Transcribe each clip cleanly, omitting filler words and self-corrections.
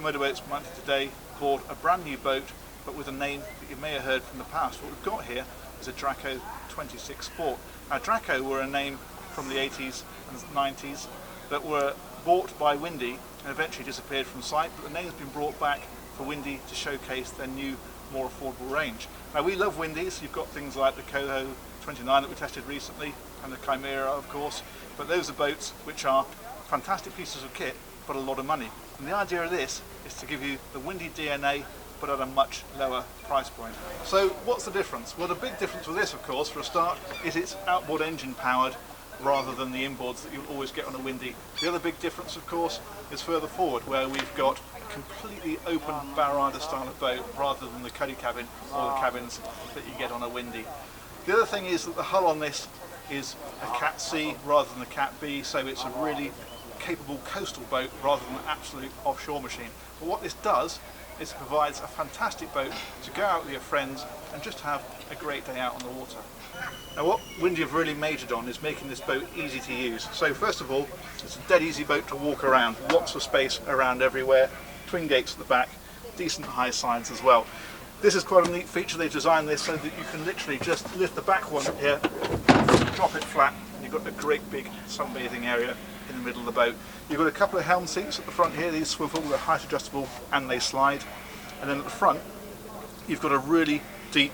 Motorboats Monday today bought a brand new boat, but with a name that you may have heard from the past. What we've got here is a Draco 26 Sport. Now Draco were a name from the 80s and 90s that were bought by Windy and eventually disappeared from sight, but the name's been brought back for Windy to showcase their new, more affordable range. Now we love Windies. You've got things like the Coho 29 that we tested recently and the Chimera, of course, but those are boats which are fantastic pieces of kit but a lot of money. And the idea of this is to give you the Windy DNA but at a much lower price point. So what's the difference? Well, the big difference with this, of course, for a start, is it's outboard engine powered rather than the inboards that you'll always get on a Windy. The other big difference, of course, is further forward, where we've got a completely open bow rider style of boat rather than the cuddy cabin or the cabins that you get on a Windy. The other thing is that the hull on this is a Cat C rather than a Cat B, so it's a really capable coastal boat rather than an absolute offshore machine. But what this does is it provides a fantastic boat to go out with your friends and just have a great day out on the water. Now what Windy have really majored on is making this boat easy to use. So first of all, it's a dead easy boat to walk around, lots of space around everywhere, twin gates at the back, decent high sides as well. This is quite a neat feature. They've designed this so that you can literally just lift the back one here, drop it flat, and you've got a great big sunbathing area in the middle of the boat. You've got a couple of helm seats at the front here. These swivel, they're height adjustable and they slide. And then at the front you've got a really deep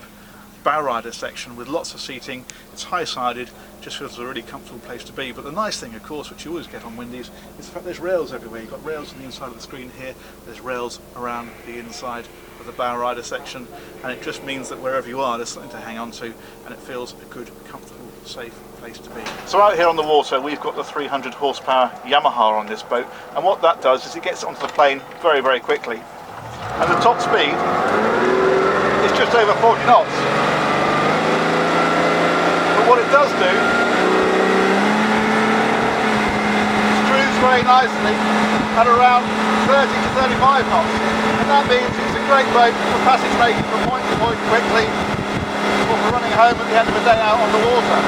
bow rider section with lots of seating. It's high sided, just feels a really comfortable place to be. But the nice thing, of course, which you always get on Windies, is the fact there's rails everywhere. You've got rails on the inside of the screen here, there's rails around the inside of the bow rider section, and it just means that wherever you are there's something to hang on to and it feels a good, comfortable, safe place to be. So out here on the water we've got the 300 horsepower Yamaha on this boat, and what that does is it gets onto the plane very, very quickly. And the top speed is just over 40 knots. But what it does do is cruise very nicely at around 30 to 35 knots. And that means it's a great boat for passage making from point to point quickly, or for running home at the end of the day out on the water.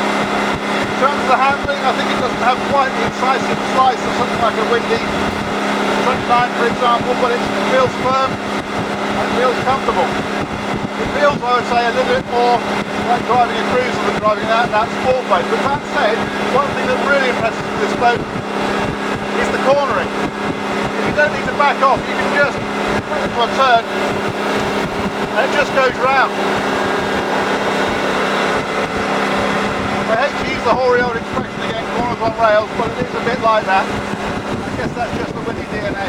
In terms of the handling, I think it doesn't have quite the incisive slice of something like a Windy 29, for example, but it feels firm and it feels comfortable. It feels, I would say, a little bit more like driving a cruiser than driving that sport boat. But that said, one thing that really impresses me with this boat is the cornering. You don't need to back off, you can just put it to a turn and it just goes round. I hate to use the hoary old expression again, corners on rails, but it is a bit like that. I guess that's just the Windy DNA.